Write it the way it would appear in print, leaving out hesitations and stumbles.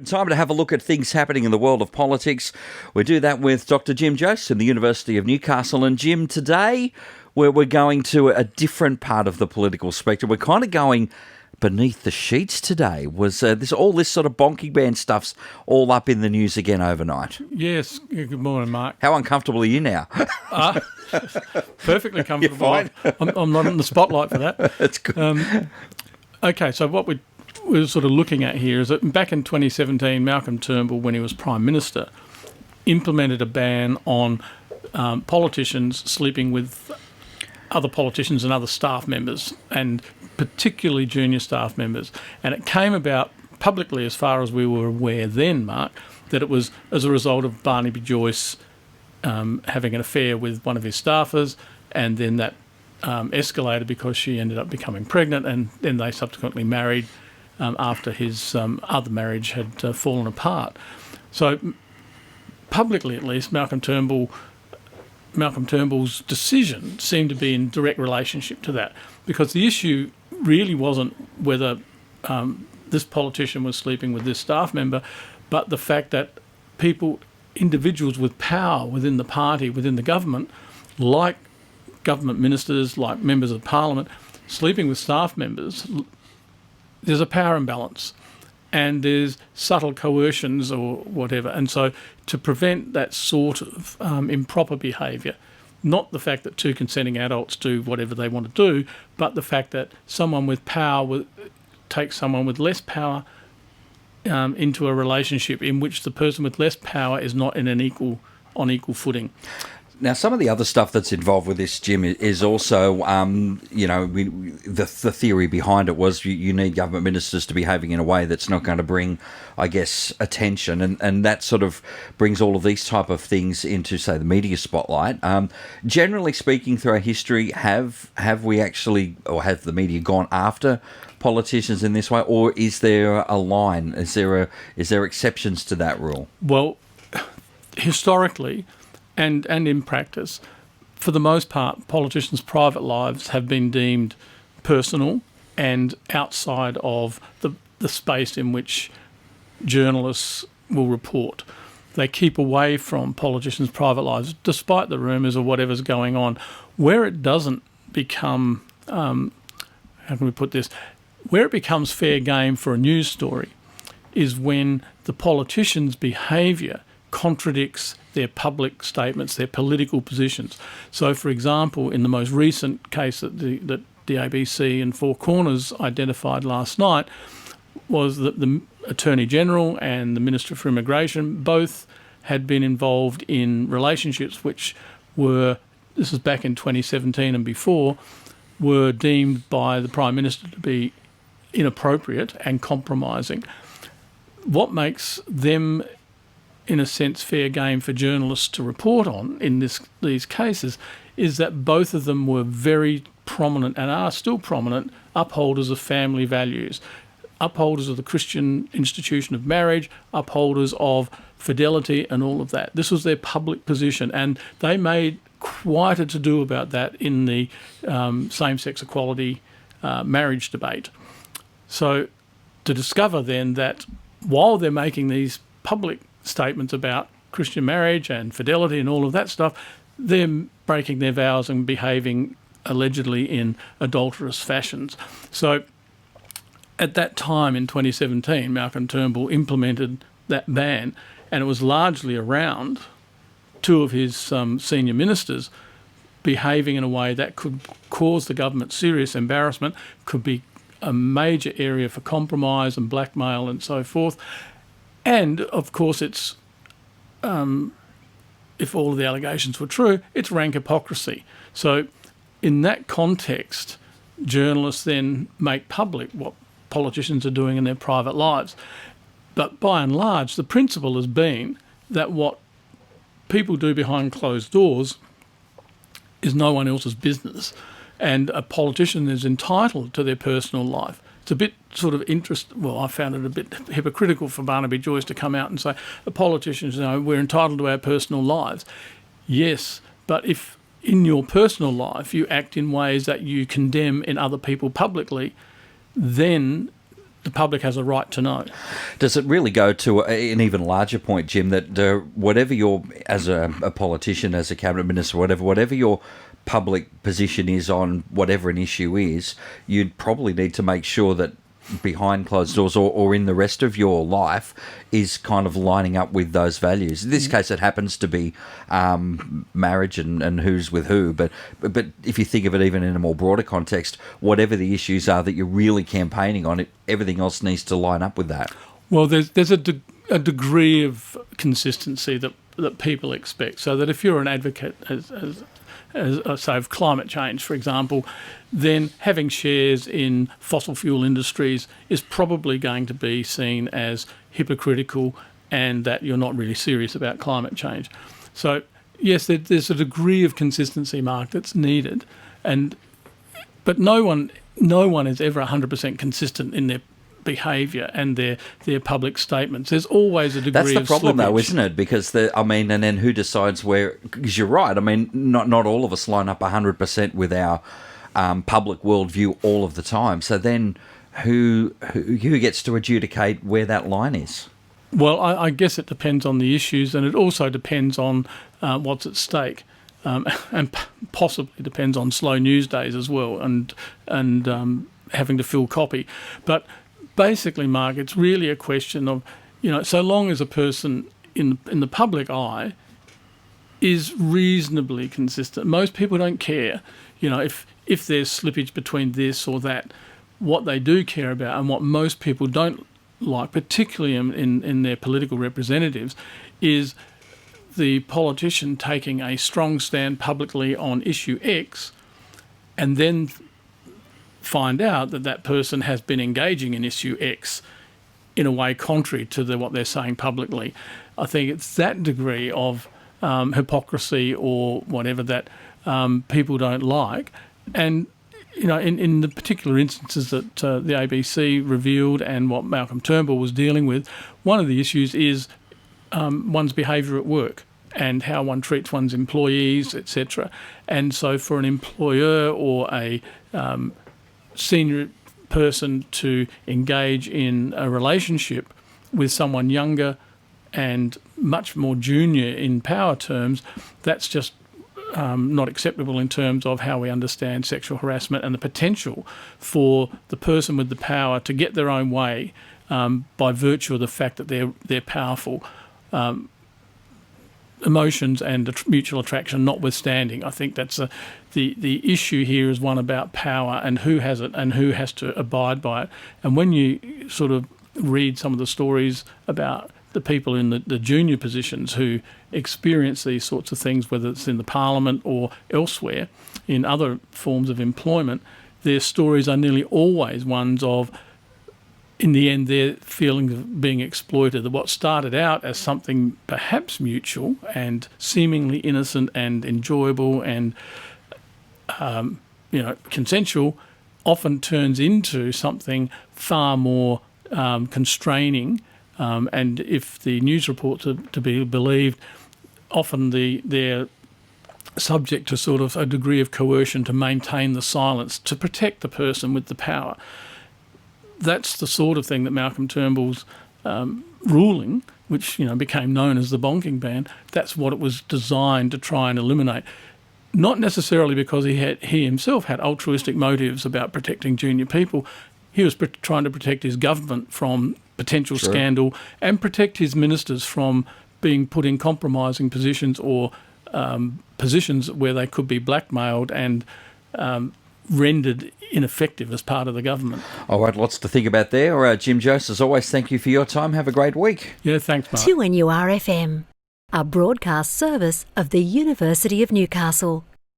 time to have a look at things happening in the world of politics. We do that with Dr. Jim Jose from the University of Newcastle. And Jim, today we're going to a different part of the political spectrum. We're kind of going beneath the sheets today. Was all this sort of bonking ban stuff's all up in the news again overnight? Yes. Good morning, Mark. How uncomfortable are you now? Perfectly comfortable. You're fine. I'm not in the spotlight for that. That's good. Okay, so what we're sort of looking at here is that back in 2017, Malcolm Turnbull, when he was Prime Minister, implemented a ban on politicians sleeping with other politicians and other staff members, and particularly junior staff members. And it came about publicly, as far as we were aware then, Mark, that it was as a result of Barnaby Joyce having an affair with one of his staffers, and then that escalated because she ended up becoming pregnant, and then they subsequently married after his other marriage had fallen apart. So publicly, at least, Malcolm Turnbull's decision seemed to be in direct relationship to that, because the issue really wasn't whether this politician was sleeping with this staff member, but the fact that individuals with power within the party, within the government, like government ministers, like members of parliament, sleeping with staff members, there's a power imbalance and there's subtle coercions or whatever. And so to prevent that sort of improper behaviour, not the fact that two consenting adults do whatever they want to do, but the fact that someone with power takes someone with less power into a relationship in which the person with less power is not on equal footing. Now, some of the other stuff that's involved with this, Jim, is also, the theory behind it was you need government ministers to be behaving in a way that's not going to bring, I guess, attention. And that sort of brings all of these type of things into, say, the media spotlight. Generally speaking, through our history, have we actually, or have the media gone after politicians in this way, or is there a line? Is there exceptions to that rule? Well, historically, and in practice, for the most part, politicians' private lives have been deemed personal and outside of the space in which journalists will report. They keep away from politicians' private lives, despite the rumours or whatever's going on. Where it doesn't become, how can we put this, where it becomes fair game for a news story is when the politician's behaviour contradicts their public statements, their political positions. So, for example, in the most recent case that the ABC and Four Corners identified last night, was that the Attorney General and the Minister for Immigration both had been involved in relationships which were, this was back in 2017 and before, were deemed by the Prime Minister to be inappropriate and compromising. What makes them, in a sense, fair game for journalists to report on in these cases is that both of them were very prominent and are still prominent upholders of family values, upholders of the Christian institution of marriage, upholders of fidelity and all of that. This was their public position, and they made quite a to-do about that in the same-sex equality marriage debate. So to discover then that while they're making these public statements about Christian marriage and fidelity and all of that stuff, they're breaking their vows and behaving allegedly in adulterous fashions. So at that time in 2017, Malcolm Turnbull implemented that ban, and it was largely around two of his senior ministers behaving in a way that could cause the government serious embarrassment, could be a major area for compromise and blackmail and so forth. And, of course, it's, if all of the allegations were true, it's rank hypocrisy. So in that context, journalists then make public what politicians are doing in their private lives. But by and large, the principle has been that what people do behind closed doors is no one else's business, and a politician is entitled to their personal life. It's a bit sort of I found it a bit hypocritical for Barnaby Joyce to come out and say, the politicians, we're entitled to our personal lives. Yes, but if in your personal life you act in ways that you condemn in other people publicly, then the public has a right to know. Does it really go to an even larger point, Jim, that whatever you're, as a politician, as a cabinet minister, whatever your public position is on whatever an issue is, you'd probably need to make sure that behind closed doors or in the rest of your life is kind of lining up with those values. In this case, it happens to be marriage and who's with who. But if you think of it even in a more broader context, whatever the issues are that you're really campaigning on, everything else needs to line up with that. Well, there's a degree of consistency that people expect. So that if you're an advocate, as say, of climate change, for example, then having shares in fossil fuel industries is probably going to be seen as hypocritical and that you're not really serious about climate change. So, yes, there's a degree of consistency, Mark, that's needed, but no one is ever 100% consistent in their behaviour and their public statements. There's always a degree of That's the problem, slippage. though, isn't it? Because, and then who decides where... Because you're right. I mean, not all of us line up 100% with our public worldview all of the time. So then who gets to adjudicate where that line is? Well, I guess it depends on the issues, and it also depends on what's at stake. And possibly depends on slow news days as well, and having to fill copy. But basically, Mark, it's really a question of, so long as a person in the public eye is reasonably consistent. Most people don't care, if there's slippage between this or that. What they do care about, and what most people don't like, particularly in their political representatives, is the politician taking a strong stand publicly on issue X and then find out that person has been engaging in issue X in a way contrary to what they're saying publicly. I think it's that degree of hypocrisy or whatever that people don't like. And, in the particular instances that the ABC revealed and what Malcolm Turnbull was dealing with, one of the issues is one's behaviour at work and how one treats one's employees, etc. And so for an employer or a senior person to engage in a relationship with someone younger and much more junior in power terms, that's just not acceptable in terms of how we understand sexual harassment and the potential for the person with the power to get their own way by virtue of the fact that they're powerful. Emotions and mutual attraction notwithstanding, I think that's the issue here is one about power and who has it and who has to abide by it. And when you sort of read some of the stories about the people in the junior positions who experience these sorts of things, whether it's in the parliament or elsewhere in other forms of employment, their stories are nearly always ones of, in the end, their feeling of being exploited. What started out as something perhaps mutual and seemingly innocent and enjoyable and consensual often turns into something far more constraining. And if the news reports are to be believed, often they're subject to sort of a degree of coercion to maintain the silence, to protect the person with the power. That's the sort of thing that Malcolm Turnbull's ruling, which became known as the bonking ban, that's what it was designed to try and eliminate. Not necessarily because he himself had altruistic motives about protecting junior people. He was trying to protect his government from potential scandal and protect his ministers from being put in compromising positions or positions where they could be blackmailed and rendered ineffective as part of the government. All right, lots to think about there. Jim Jost, as always, thank you for your time. Have a great week. Yeah, thanks, Mark. 2NURFM, a broadcast service of the University of Newcastle.